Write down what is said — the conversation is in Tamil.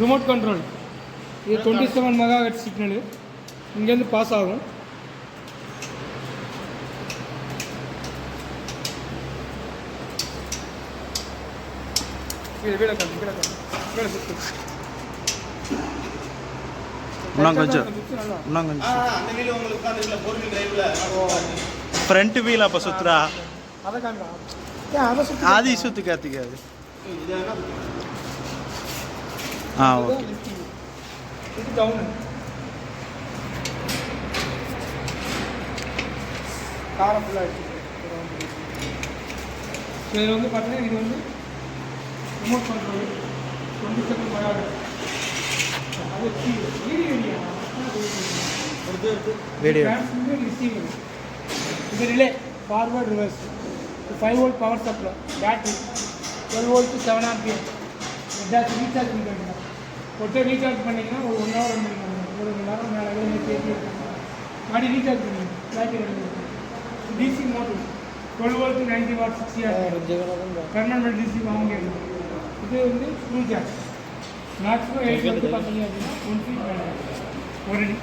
Remote control. இது 27 MHz சிக்னலு இங்கேருந்து பாஸ் ஆகும். ஃப்ரண்ட் வீல் அப்போ சுத்துறா அதை காமிடா ஆதி சுத்து கார்த்திகாது. ஓகே. இது டவுன் காரை ஃபுல்லாக அடிச்சு. ஸோ இதில் வந்து பார்த்தீங்கன்னா இது வந்து ரிமோட் கண்ட்ரோல் 27 MHz. அது வீடியோ ரிசீவர். இது relay forward reverse. 5 volt power supply. Battery 12 volt to 7 ampere. ஏதாச்சும் ரீசார்ஜ் பண்ணிக்கலாம். ஒட்டை ரீசார்ஜ் பண்ணிங்கன்னா ஒரு 1 hour 2 மணி நேரம் மேலே தேடி மாடி ரீசார்ஜ் பண்ணிக்கலாம். Battery DC motor 12 volt to 90 watt 60 ampere. Permanent DC வாங்க முடியாது. இது வந்து ஸ்க்ரூ ஜாக். மேக்ஸிமம் 8 வந்து பார்த்தீங்க அப்படின்னா 1 feet மேலே ஒரு அடி.